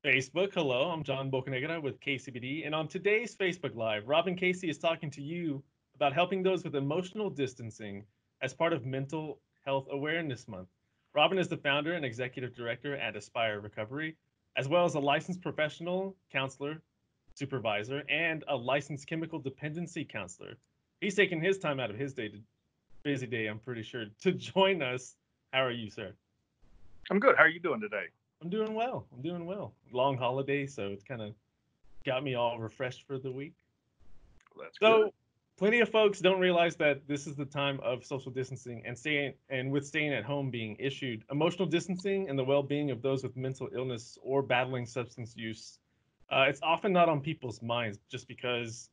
Facebook. Hello, I'm John Bocanegra with KCBD, and on today's Facebook Live, Robin Casey is talking to you about helping those with emotional distancing as part of Mental Health Awareness Month. Robin is the founder and executive director at Aspire Recovery, as well as a licensed professional counselor, supervisor, and a licensed chemical dependency counselor. He's taking his time out of his busy day, I'm pretty sure, to join us. How are you, sir? I'm good. How are you doing today? I'm doing well. I'm doing well. Long holiday, so it's kind of got me all refreshed for the week. That's good. So, plenty of folks don't realize that this is the time of social distancing and with staying at home being issued, emotional distancing and the well-being of those with mental illness or battling substance use. It's often not on people's minds just because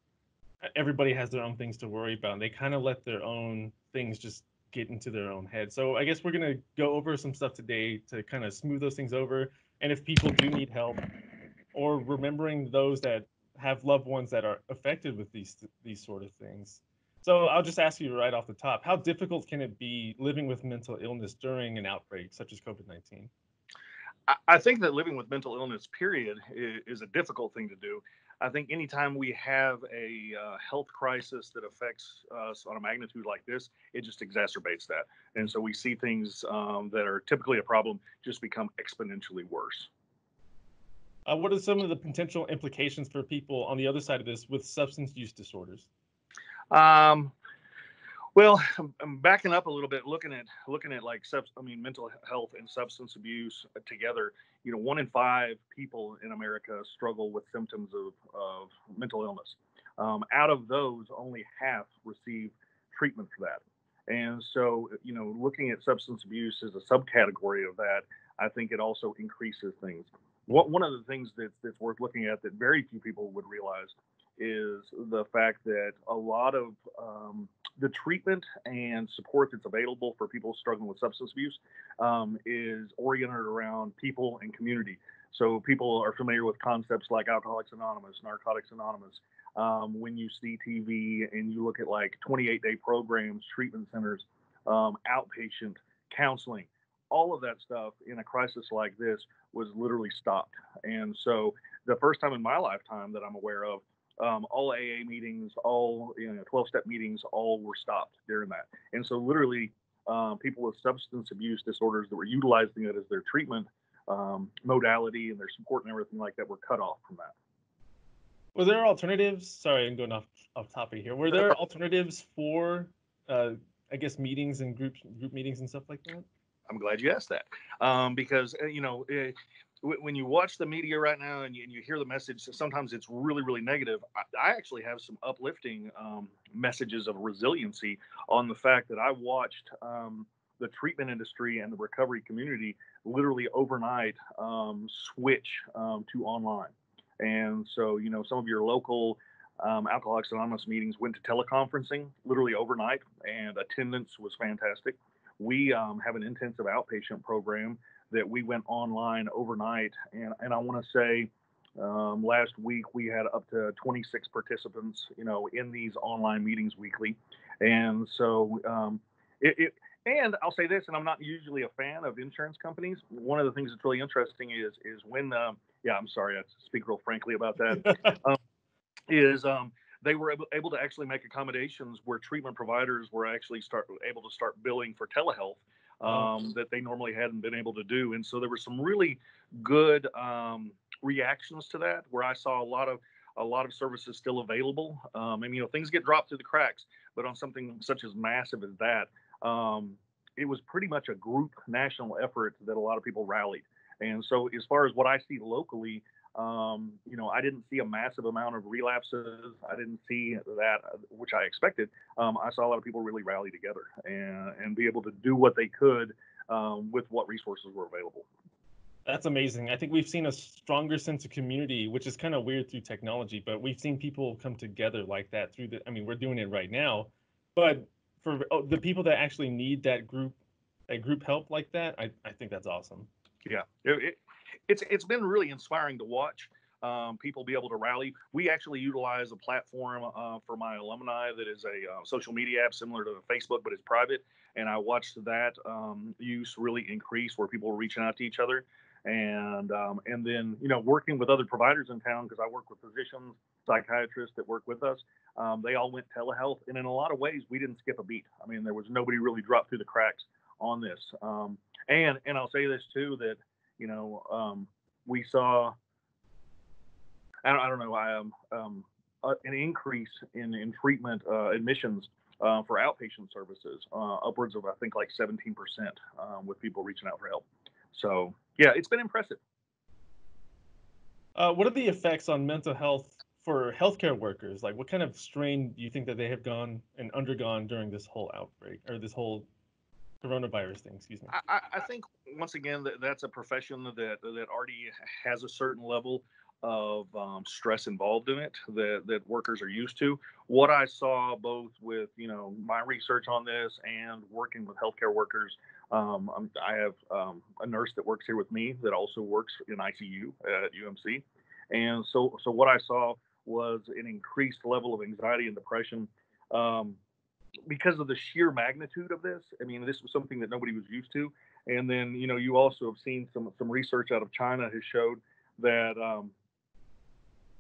everybody has their own things to worry about. And they kind of let their own things just get into their own head. So I guess we're gonna go over some stuff today to kind of smooth those things over. And if people do need help, or remembering those that have loved ones that are affected with these sort of things. So I'll just ask you right off the top, how difficult can it be living with mental illness during an outbreak such as COVID-19? I think that living with mental illness, period, is a difficult thing to do. I think anytime we have a health crisis that affects us on a magnitude like this, it just exacerbates that. And so we see things that are typically a problem just become exponentially worse. What are some of the potential implications for people on the other side of this with substance use disorders? Um, Well, I'm backing up a little bit, looking at like mental health and substance abuse together. You know, 1 in 5 people in America struggle with symptoms of mental illness. Out of those, only half receive treatment for that. And so, looking at substance abuse as a subcategory of that, I think it also increases things. One of the things that's worth looking at that very few people would realize is the fact that a lot of the treatment and support that's available for people struggling with substance abuse is oriented around people and community. So people are familiar with concepts like Alcoholics Anonymous, Narcotics Anonymous. When you see TV and you look at like 28-day programs, treatment centers, outpatient counseling, all of that stuff in a crisis like this was literally stopped. And so the first time in my lifetime that I'm aware of, all AA meetings, all 12-step meetings, all were stopped during that. And so literally, people with substance abuse disorders that were utilizing it as their treatment modality and their support and everything like that were cut off from that. Were there alternatives? Sorry, I'm going off topic here. Were there alternatives for, uh, I guess, meetings and group meetings and stuff like that? I'm glad you asked that because when you watch the media right now and you hear the message, sometimes it's really, really negative. I actually have some uplifting messages of resiliency on the fact that I watched the treatment industry and the recovery community literally overnight switch to online. And so, some of your local Alcoholics Anonymous meetings went to teleconferencing literally overnight, and attendance was fantastic. We have an intensive outpatient program that we went online overnight, and I want to say last week we had up to 26 participants, in these online meetings weekly, and so it and I'll say this, and I'm not usually a fan of insurance companies. One of the things that's really interesting is when yeah, I'm sorry, I speak real frankly about that. Um, is they were able to actually make accommodations where treatment providers were actually able to start billing for telehealth Wow. that they normally hadn't been able to do. And so there were some really good reactions to that, where I saw a lot of services still available. And things get dropped through the cracks, but on something such as massive as that, it was pretty much a group national effort that a lot of people rallied. And so, as far as what I see locally, I didn't see a massive amount of relapses. I didn't see that, which I expected. I saw a lot of people really rally together and be able to do what they could with what resources were available. That's amazing. I think we've seen a stronger sense of community, which is kind of weird through technology, but we've seen people come together like that through I mean, we're doing it right now, but for the people that actually need that group help like that, I think that's awesome. Yeah, it's been really inspiring to watch people be able to rally. We actually utilize a platform for my alumni that is a social media app similar to Facebook, but it's private. And I watched that use really increase, where people were reaching out to each other. And then working with other providers in town, because I work with physicians, psychiatrists that work with us. They all went telehealth, and in a lot of ways, we didn't skip a beat. I mean, there was nobody really dropped through the cracks on this. And I'll say this too, that we saw, I don't know, an increase in treatment admissions for outpatient services, upwards of I think like 17% with people reaching out for help. So yeah, it's been impressive. What are the effects on mental health for healthcare workers? Like, what kind of strain do you think that they have gone and undergone during this whole outbreak or this whole coronavirus thing? Excuse me. I think once again that's a profession that already has a certain level of stress involved in it that workers are used to. What I saw both with my research on this and working with healthcare workers, I have a nurse that works here with me that also works in ICU at UMC, and so what I saw was an increased level of anxiety and depression. Um, because of the sheer magnitude of this. I mean, this was something that nobody was used to. And then, you also have seen some research out of China has showed that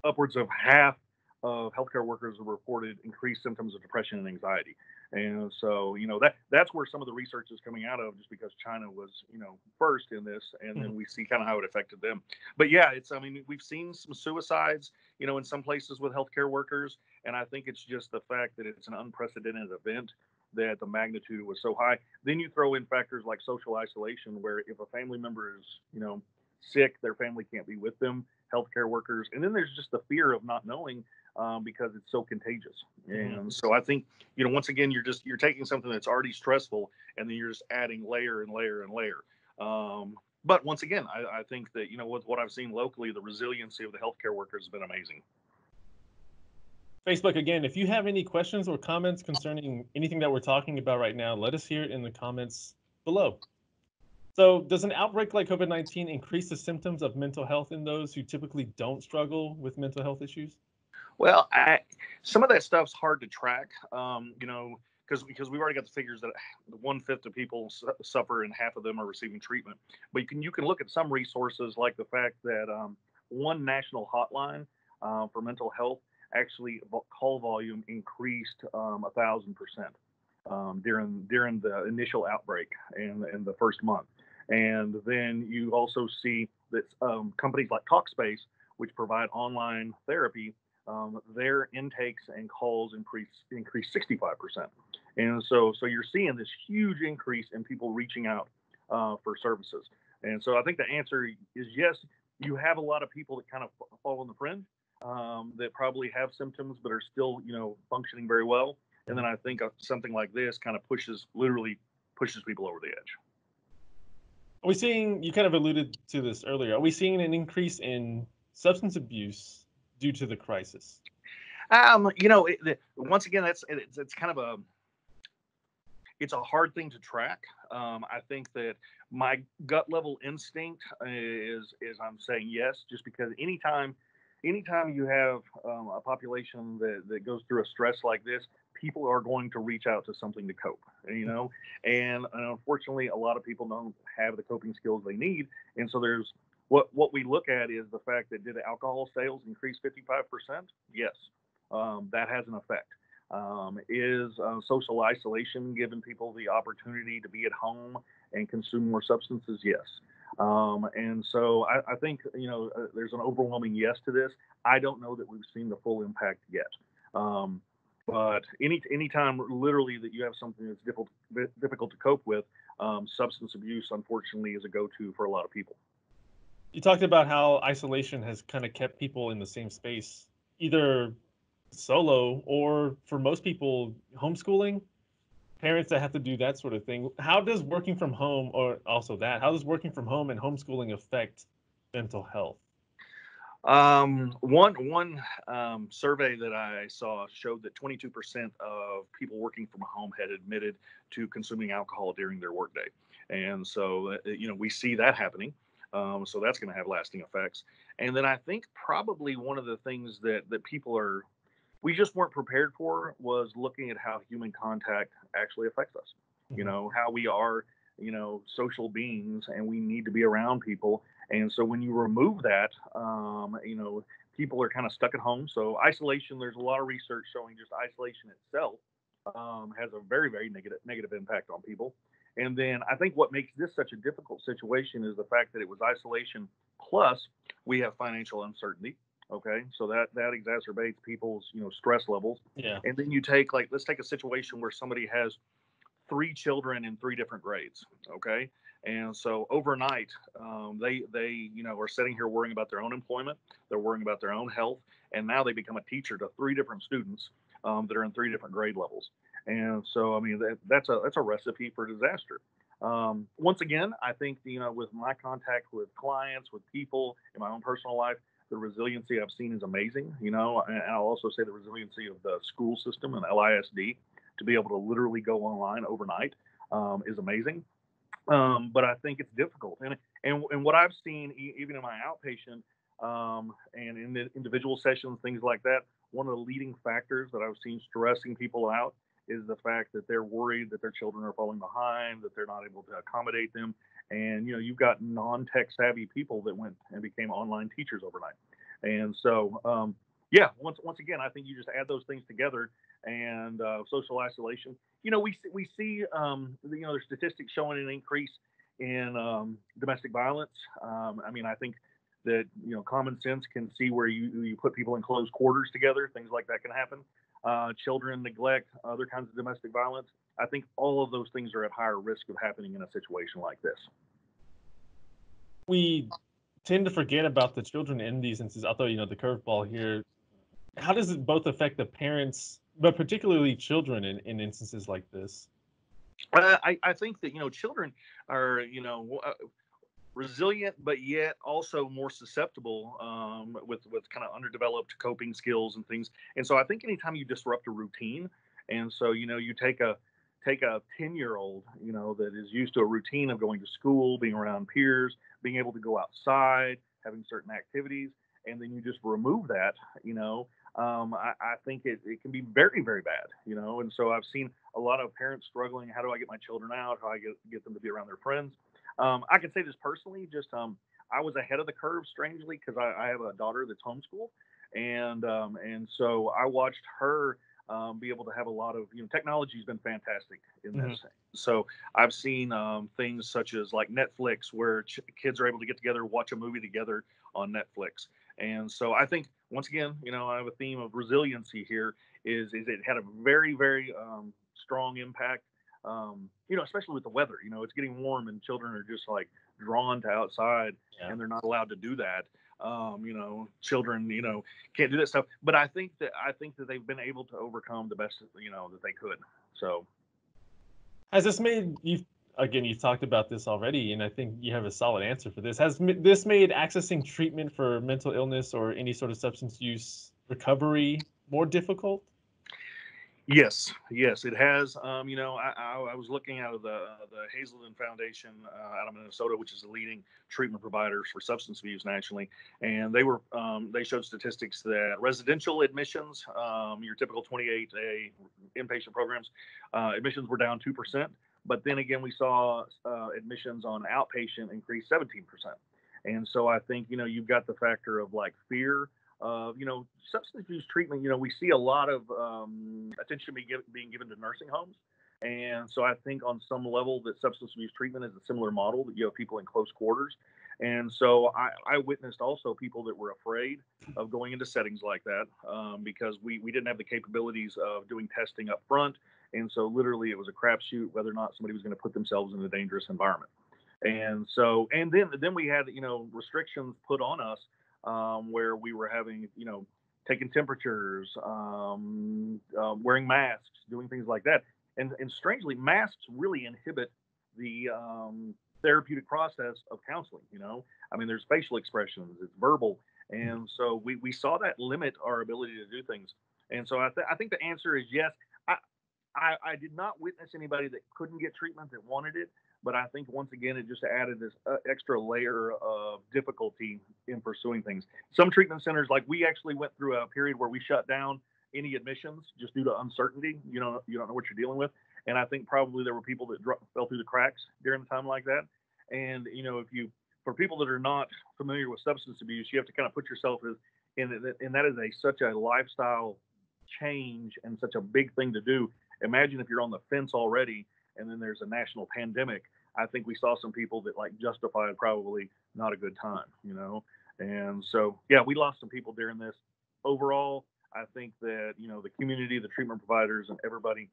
upwards of half of healthcare workers have reported increased symptoms of depression and anxiety. And so, that's where some of the research is coming out of, just because China was, first in this, and then we see kind of how it affected them. But yeah, I mean, we've seen some suicides, in some places with healthcare workers. And I think it's just the fact that it's an unprecedented event, that the magnitude was so high. Then you throw in factors like social isolation, where if a family member is, sick, their family can't be with them, healthcare workers. And then there's just the fear of not knowing, because it's so contagious. And so I think, once again, you're taking something that's already stressful, and then you're just adding layer and layer and layer. But once again, I think that, with what I've seen locally, the resiliency of the healthcare workers has been amazing. Facebook, again, if you have any questions or comments concerning anything that we're talking about right now, let us hear it in the comments below. So, does an outbreak like COVID-19 increase the symptoms of mental health in those who typically don't struggle with mental health issues? Well, some of that stuff's hard to track, because we've already got the figures that 1/5 of people suffer and half of them are receiving treatment. But you can look at some resources, like the fact that one national hotline for mental health, actually call volume increased 1,000% during the initial outbreak and the first month. And then you also see that companies like Talkspace, which provide online therapy, their intakes and calls increased 65%. And so you're seeing this huge increase in people reaching out for services. And so I think the answer is yes. You have a lot of people that kind of fall on the fringe, that probably have symptoms but are still functioning very well. And then I think something like this kind of literally pushes people over the edge. Are we seeing, you kind of alluded to this earlier, are we seeing an increase in substance abuse due to the crisis? Once again, it's kind of it's a hard thing to track. I think that my gut level instinct is I'm saying yes, just because anytime you have a population that goes through a stress like this, people are going to reach out to something to cope, and unfortunately, a lot of people don't have the coping skills they need. And so there's what we look at is the fact that, did alcohol sales increase 55%? Yes, that has an effect. Is social isolation giving people the opportunity to be at home and consume more substances? Yes. And so I think, there's an overwhelming yes to this. I don't know that we've seen the full impact yet. But anytime literally that you have something that's difficult to cope with, substance abuse, unfortunately, is a go-to for a lot of people. You talked about how isolation has kind of kept people in the same space, either solo or, for most people, homeschooling, parents that have to do that sort of thing. How does working from home, or also that, how does working from home and homeschooling affect mental health? One survey that I saw showed that 22% of people working from home had admitted to consuming alcohol during their workday. And so, we see that happening. So that's going to have lasting effects. And then I think probably one of the things that we just weren't prepared for, was looking at how human contact actually affects us. Mhm. How we are social beings, and we need to be around people. And so when you remove that, people are kind of stuck at home. So isolation, there's a lot of research showing just isolation itself has a very, very negative impact on people. And then I think what makes this such a difficult situation is the fact that it was isolation plus we have financial uncertainty. Okay, so that exacerbates people's stress levels. Yeah. And then you take, like, let's take a situation where somebody has three children in three different grades. Okay, and so overnight, they are sitting here worrying about their own employment, they're worrying about their own health, and now they become a teacher to three different students that are in three different grade levels. And so, I mean, that's a recipe for disaster. Once again, I think with my contact with clients, with people in my own personal life, the resiliency I've seen is amazing. And I'll also say the resiliency of the school system and LISD to be able to literally go online overnight is amazing. But I think it's difficult, and what I've seen, even in my outpatient and in the individual sessions, things like that. One of the leading factors that I've seen stressing people out is the fact that they're worried that their children are falling behind, that they're not able to accommodate them. And you've got non-tech savvy people that went and became online teachers overnight. And so, yeah, once again, I think you just add those things together, and social isolation. We see there's statistics showing an increase in domestic violence. I mean, I think that common sense can see where you put people in close quarters together, things like that can happen. Children neglect, other kinds of domestic violence. I think all of those things are at higher risk of happening in a situation like this. We tend to forget about the children in these instances. I'll throw the curveball here. How does it both affect the parents, but particularly children in instances like this? I think that children are resilient, but yet also more susceptible with kind of underdeveloped coping skills and things. And so I think anytime you disrupt a routine, and so you take a 10-year-old that is used to a routine of going to school, being around peers, being able to go outside, having certain activities, and then you just remove that. I think it can be very, very bad. And so I've seen a lot of parents struggling. How do I get my children out? How do I get them to be around their friends? I can say this personally. Just I was ahead of the curve, strangely, because I have a daughter that's homeschooled, and so I watched her be able to have a lot of technology's been fantastic in this. Mhm. So I've seen things such as like Netflix, where kids are able to get together, watch a movie together on Netflix. And so I think once again, I have a theme of resiliency here. Is it had a very, very strong impact. Especially with the weather. It's getting warm, and children are just like drawn to outside, Yeah. and they're not allowed to do that. Children, can't do that stuff. But I think that they've been able to overcome the best, that they could. So Has this made you again, you've talked about this already, and I think you have a solid answer for this. Has this made accessing treatment for mental illness or any sort of substance use recovery more difficult? yes, it has. I was looking out of the Hazelden Foundation out of Minnesota, which is the leading treatment providers for substance abuse nationally, and they showed statistics that residential admissions, your typical 28-day inpatient programs, admissions were down 2%. But then again, we saw admissions on outpatient increase 17%. And so I think you've got the factor of like fear of substance abuse treatment. We see a lot of attention being given to nursing homes, and so I think on some level that substance abuse treatment is a similar model, that you have people in close quarters. And so I witnessed also people that were afraid of going into settings like that because we didn't have the capabilities of doing testing up front. And so literally it was a crapshoot whether or not somebody was going to put themselves in a dangerous environment. And so, and then we had restrictions put on us where we were having taking temperatures, wearing masks, doing things like that. And strangely, masks really inhibit the therapeutic process of counseling. I mean, there's facial expressions, it's verbal, and so we saw that limit our ability to do things. And so I think the answer is yes. I did not witness anybody that couldn't get treatment that wanted it, but I think once again it just added this extra layer of difficulty in pursuing things. Some treatment centers, like we actually went through a period where we shut down any admissions just due to uncertainty. You don't know what you're dealing with, And I think probably there were people that fell through the cracks during a time like that. And for people that are not familiar with substance abuse, you have to kind of put yourself in it, and that is such a lifestyle change and such a big thing to do. Imagine if you're on the fence already, and then there's a national pandemic. I think we saw some people that like justified probably not a good time. And so, yeah, we lost some people during this. Overall, I think that the community, the treatment providers, and everybody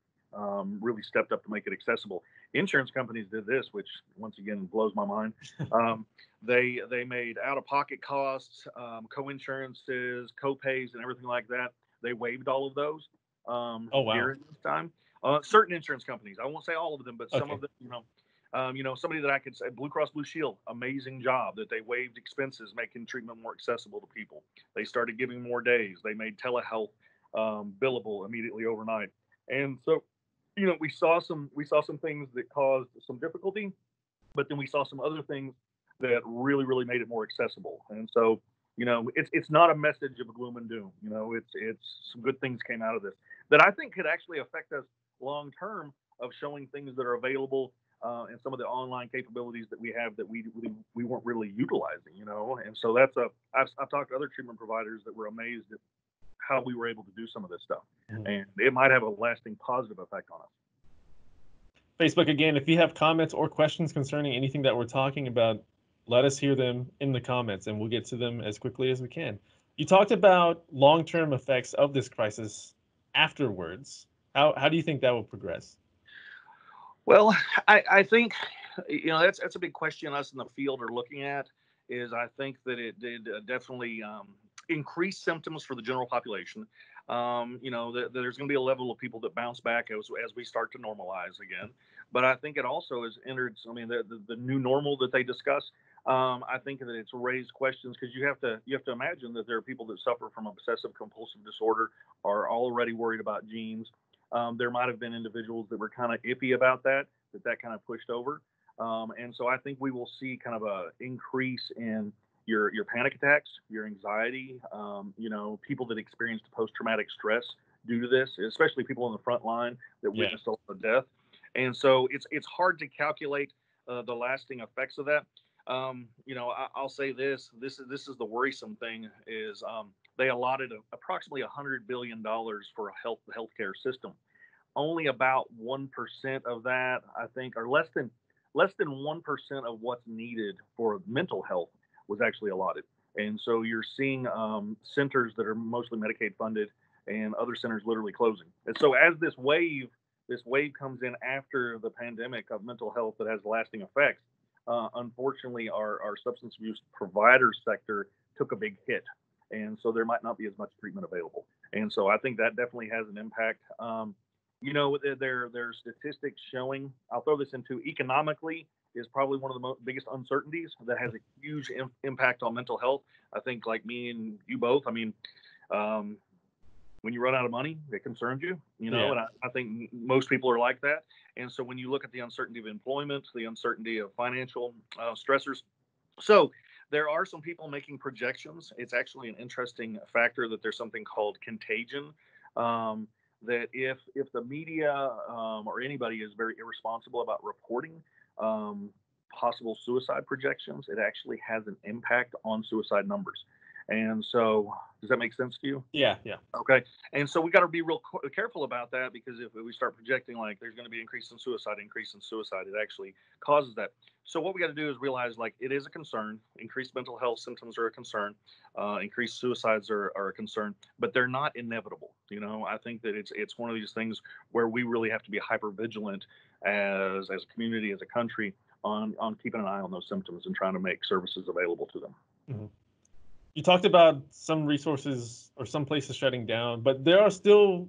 really stepped up to make it accessible. Insurance companies did this, which once again blows my mind. They made out-of-pocket costs, co-insurances, co-pays, and everything like that. They waived all of those Oh, wow. during this time. Certain insurance companies, I won't say all of them, but some Okay. of them, somebody that I could say, Blue Cross Blue Shield, amazing job that they waived expenses, making treatment more accessible to people. They started giving more days. They made telehealth billable immediately overnight. And so, we saw some things that caused some difficulty, but then we saw some other things that really, really made it more accessible. And so, it's not a message of gloom and doom. It's some good things came out of this that I think could actually affect us long term, of showing things that are available and some of the online capabilities that we have that we weren't really utilizing. And so I've talked to other treatment providers that were amazed at how we were able to do some of this stuff, and it might have a lasting positive effect on us. Facebook, again, if you have comments or questions concerning anything that we're talking about, let us hear them in the comments and we'll get to them as quickly as we can. You talked about long-term effects of this crisis afterwards. How do you think that will progress? Well, I think that's a big question us in the field are looking at. Is I think that it did definitely increase symptoms for the general population. There's going to be a level of people that bounce back as we start to normalize again. But I think it also has entered. I mean, the new normal that they discuss. I think that it's raised questions, because you have to imagine that there are people that suffer from obsessive compulsive disorder, are already worried about genes. There might have been individuals that were kind of iffy about that kind of pushed over. And so I think we will see kind of a increase in your panic attacks, your anxiety, people that experienced post-traumatic stress due to this, especially people on the front line that witnessed all the death. And so it's hard to calculate the lasting effects of that. I'll say this is the worrisome thing is they allotted approximately $100 billion for a healthcare system. Only about 1% of that, I think, or less than 1% of what's needed for mental health was actually allotted. And so you're seeing centers that are mostly Medicaid funded and other centers literally closing. And so as this wave comes in after the pandemic of mental health that has lasting effects, unfortunately, our substance abuse provider sector took a big hit. And so there might not be as much treatment available. And so I think that definitely has an impact. There's statistics showing, I'll throw this into economically, is probably one of the biggest uncertainties that has a huge impact on mental health. I think, like me and you both, I mean, when you run out of money, it concerns you, and I think most people are like that. And so when you look at the uncertainty of employment, the uncertainty of financial stressors, so there are some people making projections. It's actually an interesting factor that there's something called contagion. That if the media or anybody is very irresponsible about reporting possible suicide projections, it actually has an impact on suicide numbers. And so, does that make sense to you? Yeah. Okay. And so we got to be real careful about that, because if we start projecting like there's going to be increase in suicide, it actually causes that. So what we got to do is realize like it is a concern. Increased mental health symptoms are a concern. Increased suicides are a concern, but they're not inevitable. I think that it's one of these things where we really have to be hyper vigilant as a community, as a country, on keeping an eye on those symptoms and trying to make services available to them. Mm-hmm. You talked about some resources or some places shutting down, but there are still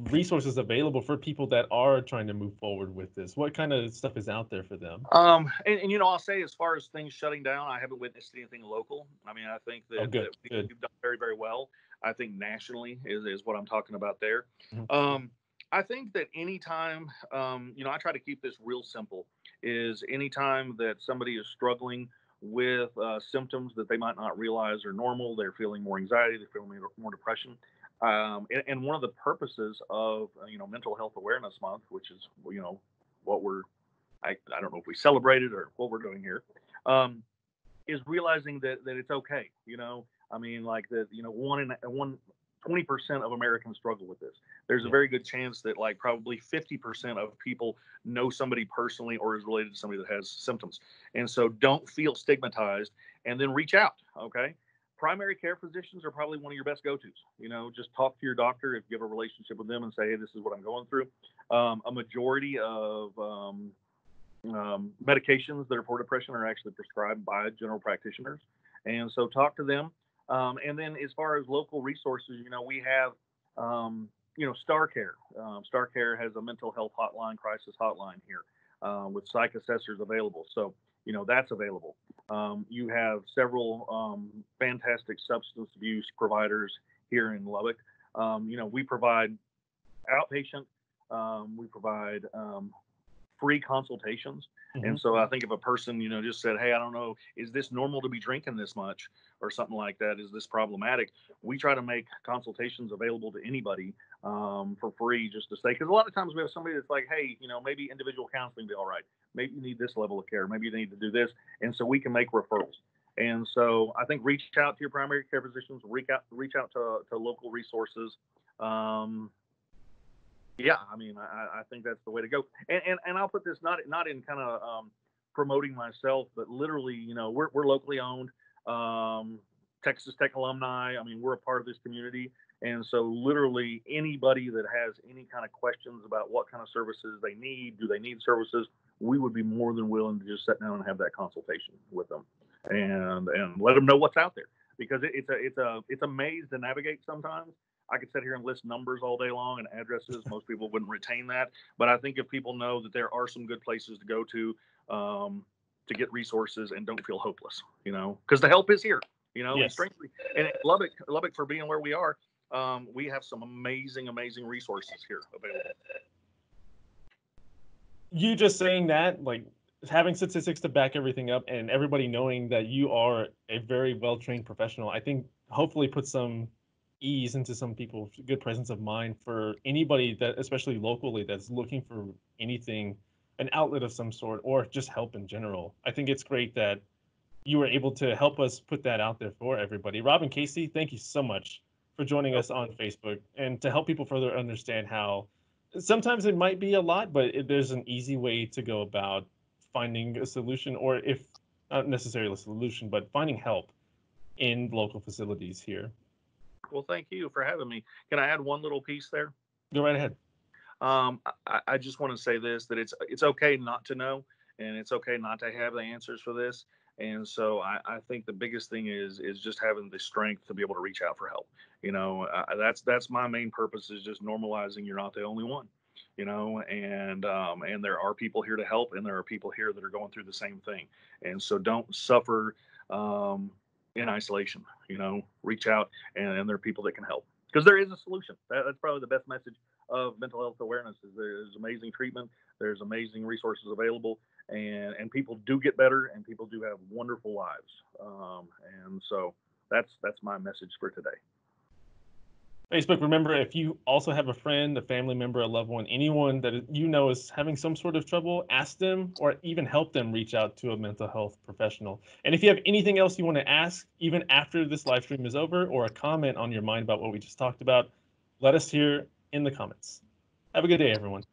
resources available for people that are trying to move forward with this. What kind of stuff is out there for them? And I'll say, as far as things shutting down, I haven't witnessed anything local. I mean, I think that, Good. We've done very, very well. I think nationally is what I'm talking about there. Mm-hmm. I think that anytime, I try to keep this real simple, is anytime that somebody is struggling with symptoms that they might not realize are normal, they're feeling more anxiety, they're feeling more depression, And one of the purposes of Mental Health Awareness Month, which is what I don't know if we celebrate it or what we're doing here, is realizing that it's okay. I mean, like that, 20% of Americans struggle with this. There's a Yeah. very good chance that like probably 50% of people know somebody personally or is related to somebody that has symptoms. And so don't feel stigmatized, and then reach out. Okay. Primary care physicians are probably one of your best go-tos. Just talk to your doctor if you have a relationship with them and say, hey, this is what I'm going through. A majority of medications that are for depression are actually prescribed by general practitioners. And so talk to them. And then as far as local resources, we have, Star Care. Star Care has a mental health hotline, crisis hotline here with psych assessors available. So, that's available. You have several fantastic substance abuse providers here in Lubbock. We provide outpatient, we provide free consultations. And so I think if a person, just said, hey, I don't know, is this normal to be drinking this much or something like that? Is this problematic? We try to make consultations available to anybody for free, just to say, because a lot of times we have somebody that's like, hey, maybe individual counseling be all right. Maybe you need this level of care. Maybe you need to do this. And so we can make referrals. And so I think reach out to your primary care physicians, reach out to local resources. Yeah, I mean, I think that's the way to go. And I'll put this not in kind of promoting myself, but literally, we're locally owned, Texas Tech alumni. I mean, we're a part of this community, and so literally anybody that has any kind of questions about what kind of services they need, do they need services, we would be more than willing to just sit down and have that consultation with them, and let them know what's out there, because it's a maze to navigate sometimes. I could sit here and list numbers all day long and addresses. Most people wouldn't retain that. But I think if people know that there are some good places to go to get resources and don't feel hopeless, because the help is here, and Yes. strangely, and Lubbock for being where we are, we have some amazing resources here available. You just saying that, like having statistics to back everything up and everybody knowing that you are a very well-trained professional, I think hopefully put some ease into some people's good presence of mind for anybody that, especially locally, that's looking for anything, an outlet of some sort, or just help in general. I think it's great that you were able to help us put that out there for everybody. Rob and Casey, thank you so much for joining us on Facebook and to help people further understand how sometimes it might be a lot, but there's an easy way to go about finding a solution, or if not necessarily a solution, but finding help in local facilities here. Well, thank you for having me. Can I add one little piece there? Go right ahead. I just want to say this, that it's okay not to know, and it's okay not to have the answers for this. And so I think the biggest thing is just having the strength to be able to reach out for help. That's my main purpose, is just normalizing you're not the only one. And there are people here to help, and there are people here that are going through the same thing. And so don't suffer in isolation. Reach out, and there are people that can help, because there is a solution. That's probably the best message of mental health awareness, is there's amazing treatment, there's amazing resources available, and people do get better, and people do have wonderful lives. And so that's my message for today. Facebook, remember, if you also have a friend, a family member, a loved one, anyone that you know is having some sort of trouble, ask them or even help them reach out to a mental health professional. And if you have anything else you want to ask, even after this live stream is over, or a comment on your mind about what we just talked about, let us hear in the comments. Have a good day, everyone.